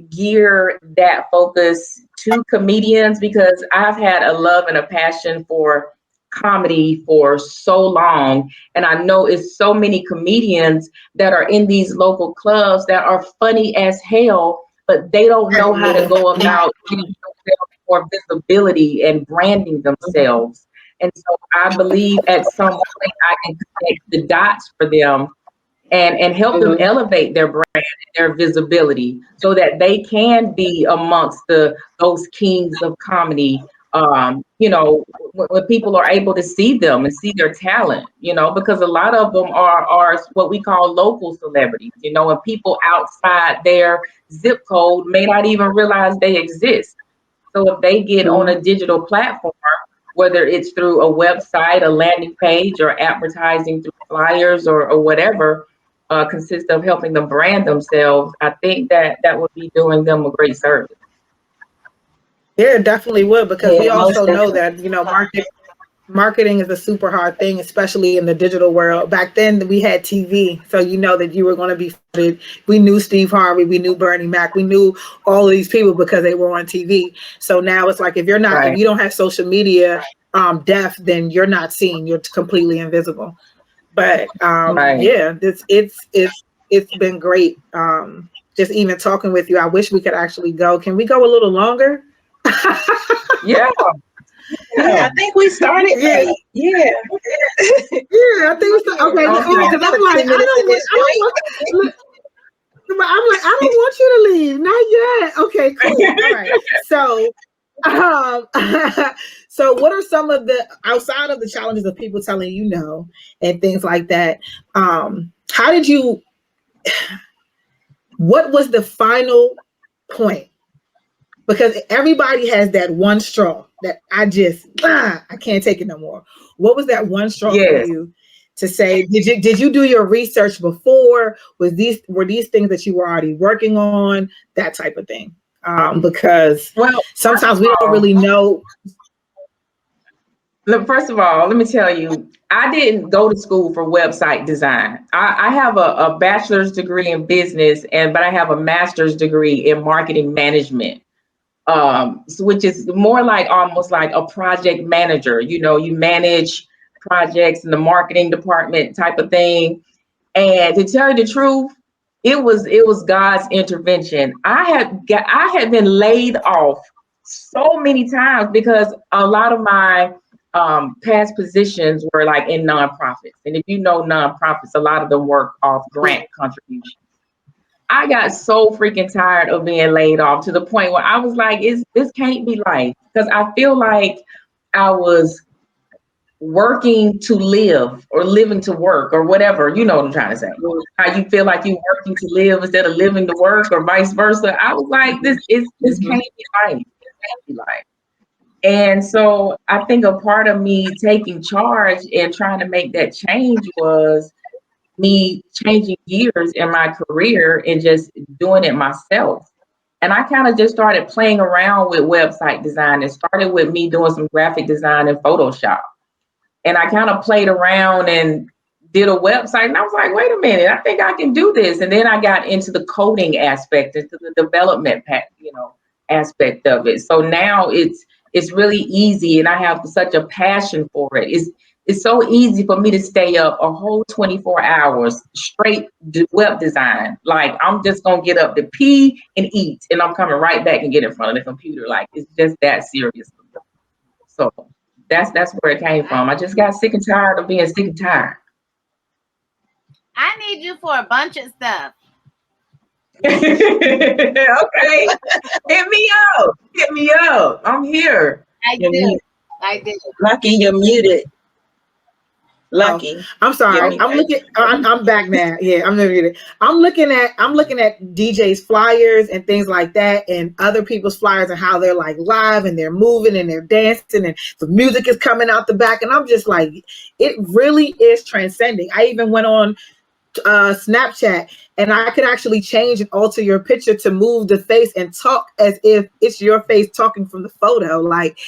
gear that focus to comedians because I've had a love and a passion for comedy for so long. And I know it's so many comedians that are in these local clubs that are funny as hell, but they don't know how to go about getting themselves more visibility and branding themselves. And so I believe at some point I can connect the dots for them and help them elevate their brand and their visibility so that they can be amongst those kings of comedy. When people are able to see them and see their talent, because a lot of them are what we call local celebrities, and people outside their zip code may not even realize they exist. So if they get on a digital platform, whether it's through a website, a landing page, or advertising through flyers or whatever, consists of helping them brand themselves, I think that would be doing them a great service. Yeah, it definitely would, because we Yeah, most also know definitely. that, marketing is a super hard thing, especially in the digital world. Back then we had TV, so you know that you were going to be funded. We knew Steve Harvey, we knew Bernie Mac, we knew all of these people because they were on TV. So now it's like, if Right. you don't have social media depth, then you're not seen, you're completely invisible. But Right. yeah, it's been great. Just even talking with you. I wish we could actually go. Can we go a little longer? Yeah. Yeah, I think we started Yeah. late. Yeah. Yeah, I think so. Okay, cool. Okay. Because I'm For like, 10 minutes in this joint. I don't want you to leave. Not yet. Okay, cool. All right. So, um, so what are some of the, outside of the challenges of people telling you no and things like that? How did you? What was the final point? Because everybody has that one straw that I can't take it no more. What was that one straw for Yes. you to say? Did you do your research before? Were these things that you were already working on? That type of thing. Because Well, sometimes we don't really know. look, first of all, let me tell you, I didn't go to school for website design. I have a bachelor's degree in business, but I have a master's degree in marketing management. Which is more like almost like a project manager. You manage projects in the marketing department type of thing. And to tell you the truth, it was God's intervention. I had been laid off so many times because a lot of my past positions were like in nonprofits. And if you know nonprofits, a lot of them work off grant contributions. I got so freaking tired of being laid off to the point where I was like, this can't be life. Because I feel like I was working to live or living to work or whatever. You know what I'm trying to say. How you feel like you're working to live instead of living to work or vice versa. I was like, this can't be life. This can't be life. And so I think a part of me taking charge and trying to make that change was me changing gears in my career and just doing it myself. And I kind of just started playing around with website design. It started with me doing some graphic design in Photoshop. And I kind of played around and did a website. And I was like, wait a minute, I think I can do this. And then I got into the coding aspect, into the development aspect of it. So now it's really easy, and I have such a passion for it. It's so easy for me to stay up a whole 24 hours straight web design. Like, I'm just gonna get up to pee and eat, and I'm coming right back and get in front of the computer. Like, it's just that serious. So that's where it came from. I just got sick and tired of being sick and tired. I need you for a bunch of stuff. Okay. Hit me up. Hit me up. I'm here. I You're do. muted. I do. Lucky, you're muted. Oh, Lucky. I'm sorry. You're I'm muted. looking. I'm back now. Yeah, I'm muted. I'm looking at DJs flyers and things like that, and other people's flyers and how they're like live and they're moving and they're dancing and the music is coming out the back, and I'm just like, it really is transcending. I even went on Snapchat, and I could actually change and alter your picture to move the face and talk as if it's your face talking from the photo. Like,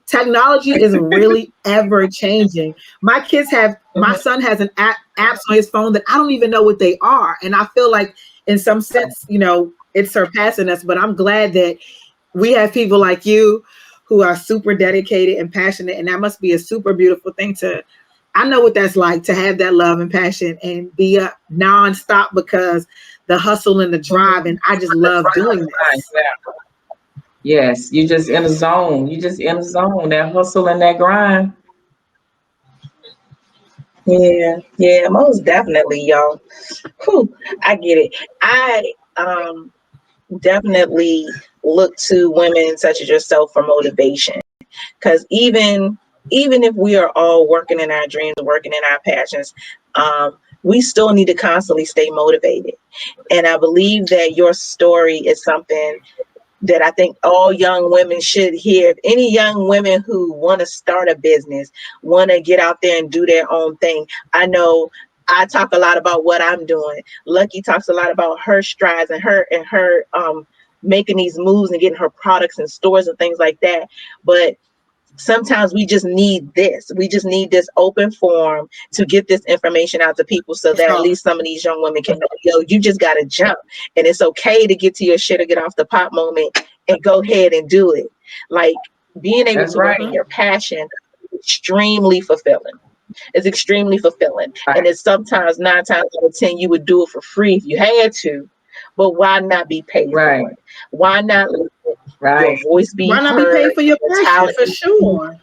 technology is really ever changing. My son has an apps on his phone that I don't even know what they are. And I feel like in some sense, it's surpassing us, but I'm glad that we have people like you who are super dedicated and passionate. And that must be a super beautiful thing I know what that's like to have that love and passion and be up nonstop because the hustle and the drive. And I just love doing this. Yes, you just in a zone. You just in a zone. That hustle and that grind. Yeah, most definitely, y'all. Whew, I get it. I definitely look to women such as yourself for motivation, because even if we are all working in our dreams, working in our passions, we still need to constantly stay motivated. And I believe that your story is something that I think all young women should hear. If any young women who want to start a business, want to get out there and do their own thing, I know I talk a lot about what I'm doing. Lucky talks a lot about her strides and her making these moves and getting her products in stores and things like that. But sometimes we just need this. We just need this open forum to get this information out to people so that at least some of these young women can know, yo, you just got to jump. And it's okay to get to your shit or get off the pot moment and go ahead and do it. Like, being able That's to work in your passion is extremely fulfilling. It's extremely fulfilling. Right. And it's sometimes 9 times out of 10, you would do it for free if you had to. But why not be paid Right. for it? Why not let your voice be Why not heard? be paid for your passion? Talent For sure.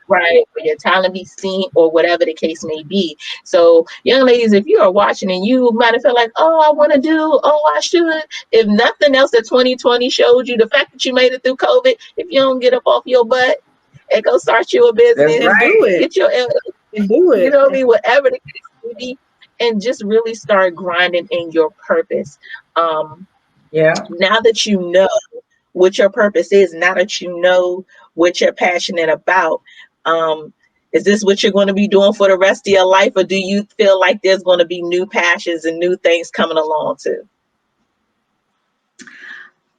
right, for your talent be seen, or whatever the case may be. So, young ladies, if you are watching and you might have felt like, oh, I want to do, oh, I should, if nothing else that 2020 showed you, the fact that you made it through COVID, if you don't get up off your butt and go start you a business, That's right. Do it. get your, And do it. you know what I mean, whatever the case may be, and just really start grinding in your purpose. Yeah. Now that you know what your purpose is, now that you know what you're passionate about, is this what you're going to be doing for the rest of your life, or do you feel like there's going to be new passions and new things coming along too?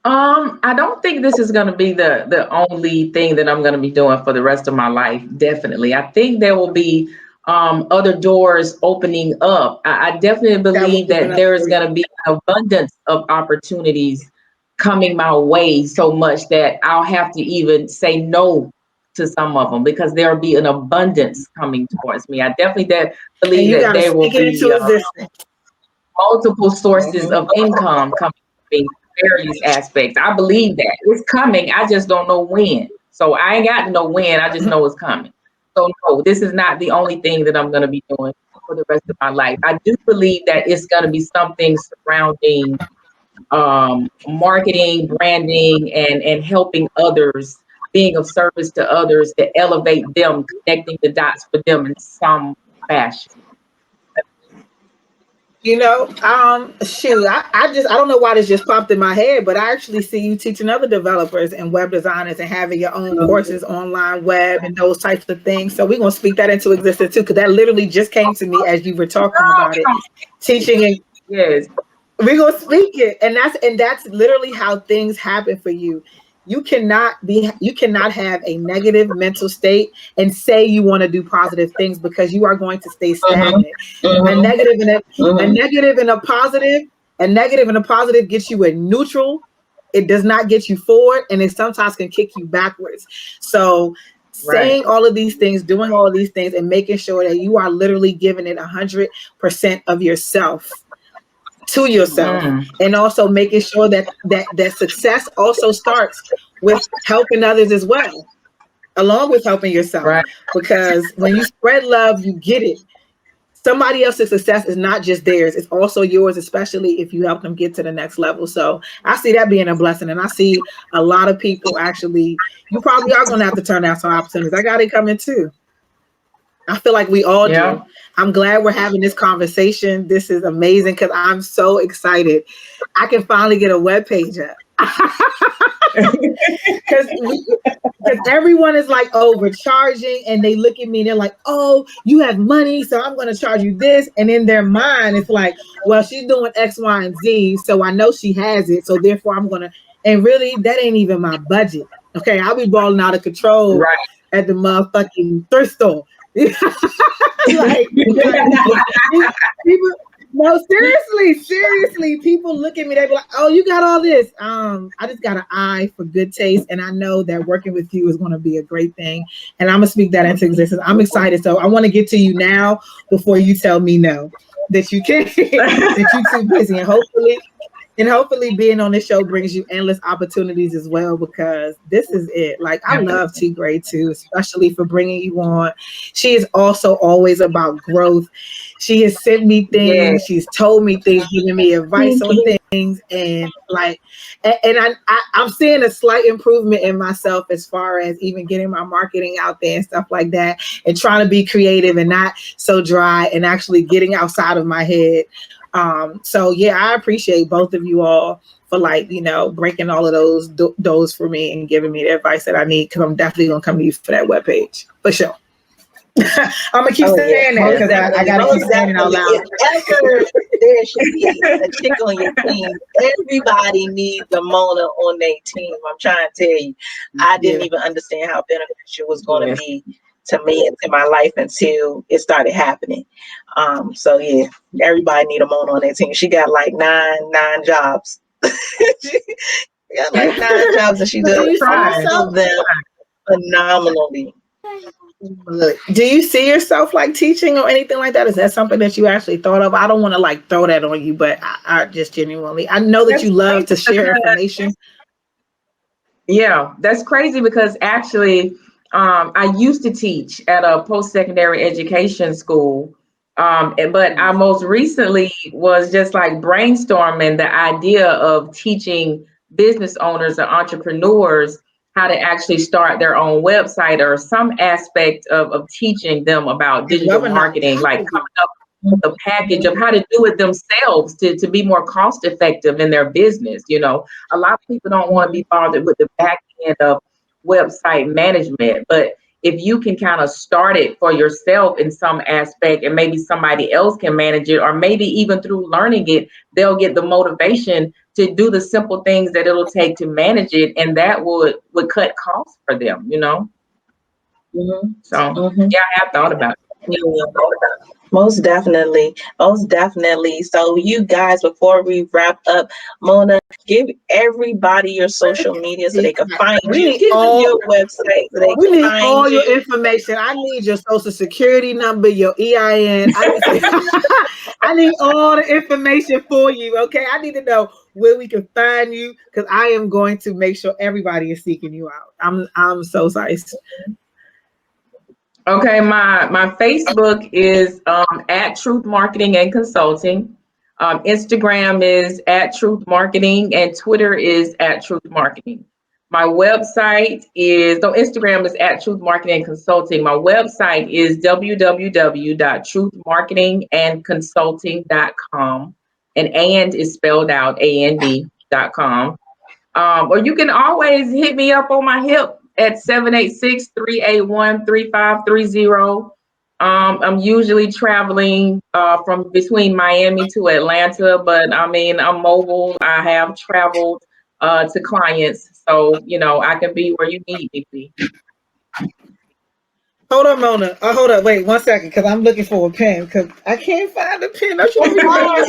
I don't think this is going to be the only thing that I'm going to be doing for the rest of my life. Definitely, I think there will be other doors opening up. I definitely believe that there is going to be an abundance of opportunities coming my way, so much that I'll have to even say no to some of them because there'll be an abundance coming towards me. I definitely believe that there will be multiple sources of income coming in various aspects. I believe that it's coming. I just don't know when. So I ain't got to know when. I just know it's coming. So no, this is not the only thing that I'm going to be doing for the rest of my life. I do believe that it's going to be something surrounding marketing, branding, and helping others, being of service to others to elevate them, connecting the dots for them in some fashion. Shoot, I don't know why this just popped in my head, but I actually see you teaching other developers and web designers and having your own courses online, web, and those types of things. So we're going to speak that into existence too, because that literally just came to me as you were talking about it. Teaching and yes, we're going to speak it. And that's literally how things happen for you. You cannot have a negative mental state and say you want to do positive things, because you are going to stay stagnant. A negative and a positive gets you in neutral. It does not get you forward, and it sometimes can kick you backwards. So saying all of these things, doing all of these things, and making sure that you are literally giving it 100% of yourself to yourself, and also making sure that success also starts with helping others as well, along with helping yourself. Because when you spread love, you get it. somebody else's success is not just theirs, it's also yours, especially if you help them get to the next level. So I see that being a blessing. And I see a lot of people actually, you probably are going to have to turn down some opportunities. I got it coming too. I feel like we all do. I'm glad we're having this conversation. This is amazing because I'm so excited. I can finally get a webpage up. Because everyone is like overcharging, and they look at me and they're like, oh, you have money, so I'm going to charge you this. And in their mind, it's like, well, she's doing X, Y, and Z, so I know she has it, so therefore I'm going to, and really, that ain't even my budget. Okay, I'll be balling out of control at the motherfucking thrift store. Like, people, no, seriously, people look at me, they be like, oh, you got all this. I just got an eye for good taste, and I know that working with you is going to be a great thing, and I'm gonna speak that into existence. I'm excited, so I want to get to you now before you tell me no, that you can't, that you're too busy, and hopefully being on this show brings you endless opportunities as well, because this is it. Like, I love T Gray too, especially for bringing you on. She is also always about growth. She has sent me things. She's told me things, giving me advice on things. And like, and I'm seeing a slight improvement in myself as far as even getting my marketing out there and stuff like that, and trying to be creative and not so dry, and actually getting outside of my head. So yeah, I appreciate both of you all for, like, you know, breaking all of those for me and giving me the advice that I need, because I'm definitely gonna come to you for that webpage for sure. I'm gonna keep saying that because I gotta keep saying it out loud. If ever there should be a chick on your team, everybody needs a Mona on their team. I'm trying to tell you, I didn't even understand how beneficial it was going to be to me and to my life until it started happening. So yeah, everybody need a Mona on their team. She got like nine jobs. She got like 9 jobs, and she does all of them phenomenally. Look, do you see yourself like teaching or anything like that? Is that something that you actually thought of? I don't want to like throw that on you, but I just genuinely, I know that you love to share information. Yeah, that's crazy because actually, I used to teach at a post-secondary education school, but I most recently was just like brainstorming the idea of teaching business owners or entrepreneurs how to actually start their own website, or some aspect of teaching them about digital marketing, like coming up with a package of how to do it themselves to be more cost effective in their business. You know, a lot of people don't want to be bothered with the back end of website management, but if you can kind of start it for yourself in some aspect, and maybe somebody else can manage it, or maybe even through learning it, they'll get the motivation to do the simple things that it'll take to manage it, and that would cut costs for them, you know. So yeah, I have thought about it. Most definitely. So you guys, before we wrap up, Mona, give everybody your social media so they can find you. Give them your website so they can find all your information. I need your social security number, your EIN. I need all the information for you. Okay, I need to know where we can find you, because I am going to make sure everybody is seeking you out. I'm so sorry. Okay, my Facebook is at Truth Marketing and Consulting. Instagram is at Truth Marketing, and Twitter is at Truth Marketing. My website is, so Instagram is at Truth Marketing and Consulting. My website is www.truthmarketingandconsulting.com, and is spelled out AND.com. Or you can always hit me up on my hip at 786-381-3530. I'm usually traveling from between Miami to Atlanta, but I mean, I'm mobile. I have traveled to clients, so you know I can be where you need me to be. Hold on, Mona. Hold up. Wait 1 second, because I'm looking for a pen, because I can't find a pen. Don't you looking for a pen?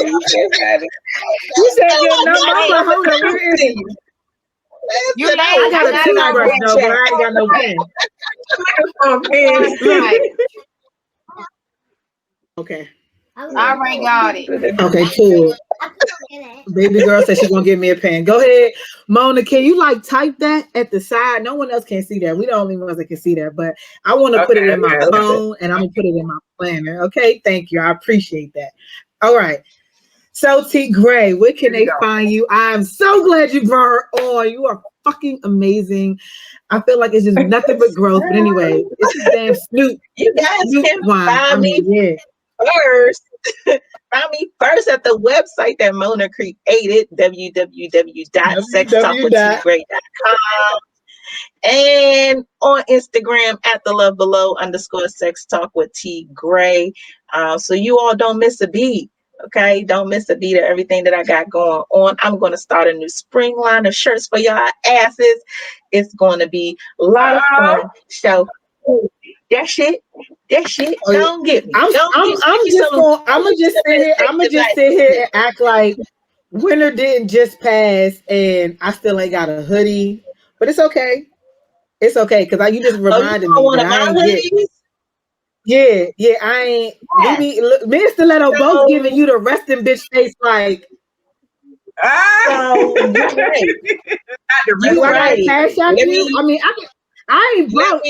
You can't find it. You said your number. I'm like, hold on, where is it? I got a toothbrush though, but I ain't got no pen. Okay. already got it. Okay, cool. Baby girl said she's gonna give me a pen. Go ahead, Mona. Can you like type that at the side? No one else can see that. We the only ones that can see that. But I want to put it in my phone and I'm gonna put it in my planner. Okay, thank you. I appreciate that. All right. So T Gray, where can they find you? I'm so glad you brought her on. You are fucking amazing. I feel like it's just nothing but growth. But anyway, it's just damn Snoop. You guys Snoop can wine. find me first. Find me first at the website that Mona created, www.sextalkwithtgray.com. And on Instagram at the love below _ sex talk with T Gray. So you all don't miss a beat. Okay, don't miss a beat of everything that I got going on. I'm going to start a new spring line of shirts for y'all asses. It's going to be a lot of fun. So that shit, don't get me. I'm gonna just sit here and act like winter didn't just pass and I still ain't got a hoodie. But it's okay. It's okay because you just reminded me that I ain't get. Yeah, I ain't. Yeah. Me and Stiletto both giving you the resting bitch face like. So you're right. You right. Cash out you? I mean, I ain't broke.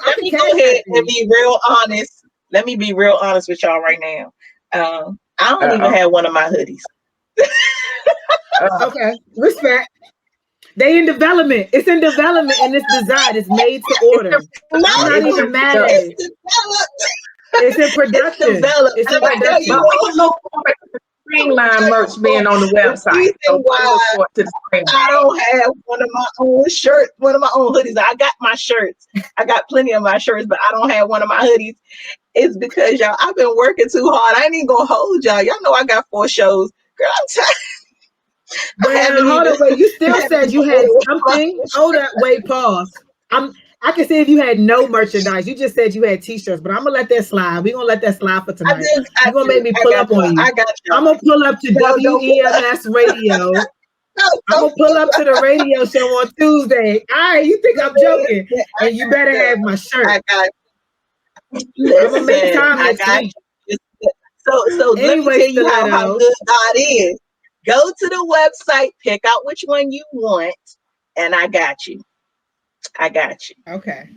Let me go ahead and be real honest. Let me be real honest with y'all right now. I don't even have one of my hoodies. Okay, respect. They in development. It's in development and it's designed. It's made to order. I'm not even mad at it. It's in production. It's in production. Spring line merch being on the website. So I don't have one of my own shirts, one of my own hoodies. I got my shirts. I got plenty of my shirts, but I don't have one of my hoodies. It's because y'all, I've been working too hard. I ain't even gonna hold y'all. Y'all know I got 4 shows. Girl, I'm tired. Hold on, wait. You still said you had something. Hold up, wait, pause. I can see if you had no merchandise. You just said you had t-shirts, but I'm gonna let that slide. We're gonna let that slide for tonight. You're gonna make me pull up on you. I got you. I'm gonna pull up to WEMS radio. I'm gonna pull up to the radio show on Tuesday. All right, you think I'm joking? And you better have my shirt. I got you. I'm gonna make time next week. So let me tell you how good God is. Go to the website, pick out which one you want, and I got you. I got you. Okay.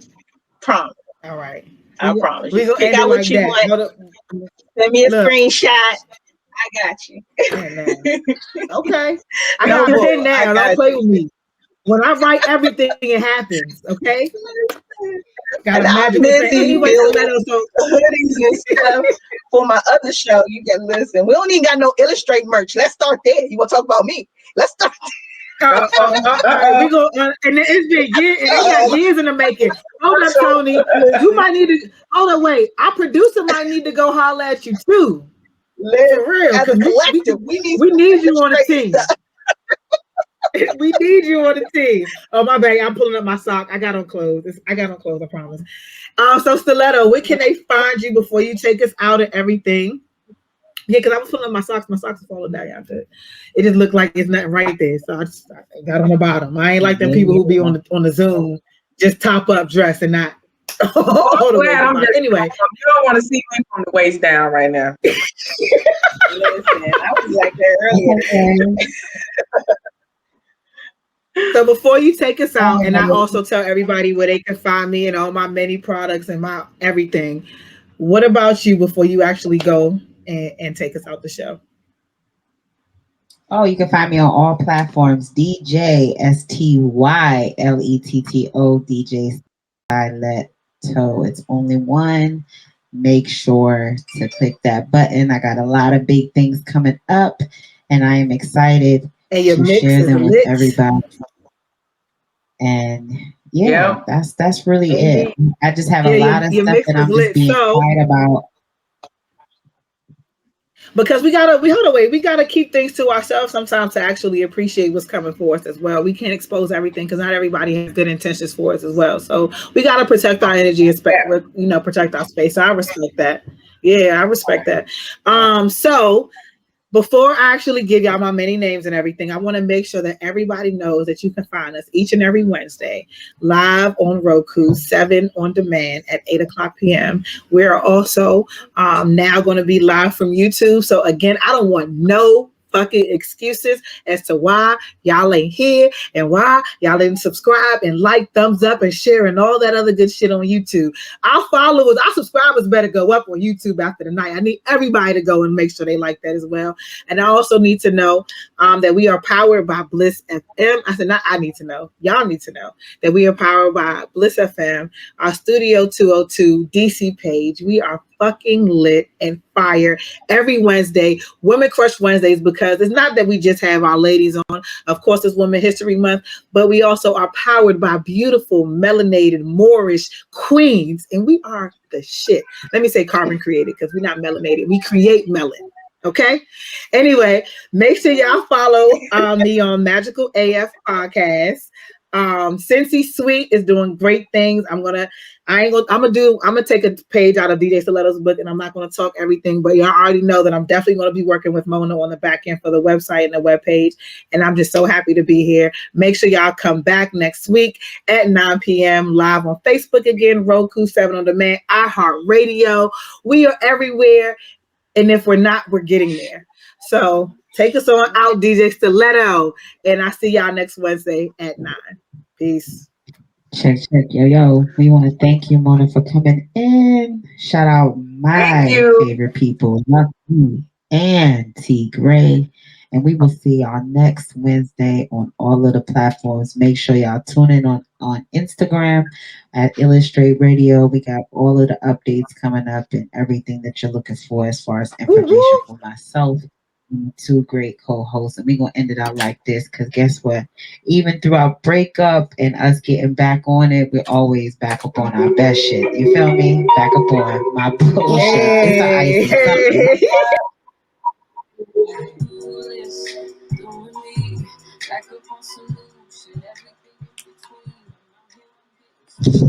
Promise. All right. I promise you. Pick out what you want. Send me a screenshot. I got you. Okay. I got a pen now. Don't play with me. When I write everything, it happens. Okay. Got a magic pen. Anyway, hoodies and stuff for my other show. You can listen. We don't even got no Illustrate merch. Let's start there. You want to talk about me? Let's start there. We go, and it's been years. It got years in the making. Hold up, Tony. You might need to. Hold up, wait. Our producer might need to go holler at you too. For real, as a collective, we need you on the team. We need you on the team. Oh my bad, I'm pulling up my sock. I got on clothes. I promise. So Stiletto, where can they find you before you take us out and everything? Yeah, because I was pulling up my socks. My socks are falling down after it just looked like it's nothing right there. So I got on the bottom. I ain't like them people who be on the Zoom just top up dress and not. Anyway, you don't want to see me from the waist down right now. Listen, I was like that earlier. So before you take us out, and I also tell everybody where they can find me and all my many products and my everything. What about you before you actually go and take us out the show? Oh, you can find me on all platforms. DJ STYLETTO DJ Styletto. It's only one. Make sure to click that button. I got a lot of big things coming up, and I am excited to share them with everybody. And that's really it. I just have a lot of stuff that I'm just being quiet about. Because we gotta keep things to ourselves sometimes to actually appreciate what's coming for us as well. We can't expose everything because not everybody has good intentions for us as well. So we gotta protect our energy and protect our space. So I respect that. Yeah, I respect that. So Before I actually give y'all my many names and everything, I want to make sure that everybody knows that you can find us each and every Wednesday live on Roku, 7 on demand at 8 o'clock p.m. We are also now going to be live from YouTube. So again, I don't want no fucking excuses as to why y'all ain't here and why y'all didn't subscribe and like, thumbs up, and share and all that other good shit on YouTube. Our followers, our subscribers better go up on YouTube after the night. I need everybody to go and make sure they like that as well. And I also need to know that we are powered by Bliss FM. I said, not I need to know. Y'all need to know that we are powered by Bliss FM, our Studio 202 DC page. We are fucking lit and fire every Wednesday, Women Crush Wednesdays, because it's not that we just have our ladies on. Of course, it's Women History Month, but we also are powered by beautiful, melanated, Moorish queens, and we are the shit. Let me say carbon created, because we're not melanated. We create melon. Okay. Anyway, make sure y'all follow me on Magical AF Podcast. Cincy Sweet is doing great things. I'm gonna take a page out of DJ Stiletto's book, and I'm not gonna talk everything, but y'all already know that I'm definitely gonna be working with Mona on the back end for the website and the web page. And I'm just so happy to be here. Make sure y'all come back next week at 9 p.m. live on Facebook again, Roku, 7 on demand, iHeartRadio. We are everywhere. And if we're not, we're getting there. So take us on out, DJ Stiletto. And I see y'all next Wednesday at 9. Peace. Check, yo. We want to thank you, Mona, for coming in. Shout out my favorite people, Lucky and T Gray. And we will see y'all next Wednesday on all of the platforms. Make sure y'all tune in on Instagram at Illustrate Radio. We got all of the updates coming up and everything that you're looking for as far as information for myself. Two great co-hosts, and we're gonna end it out like this, because guess what, even through our breakup and us getting back on it, we're always back up on our best shit. You feel me? Back up on my bullshit. It's an icy something.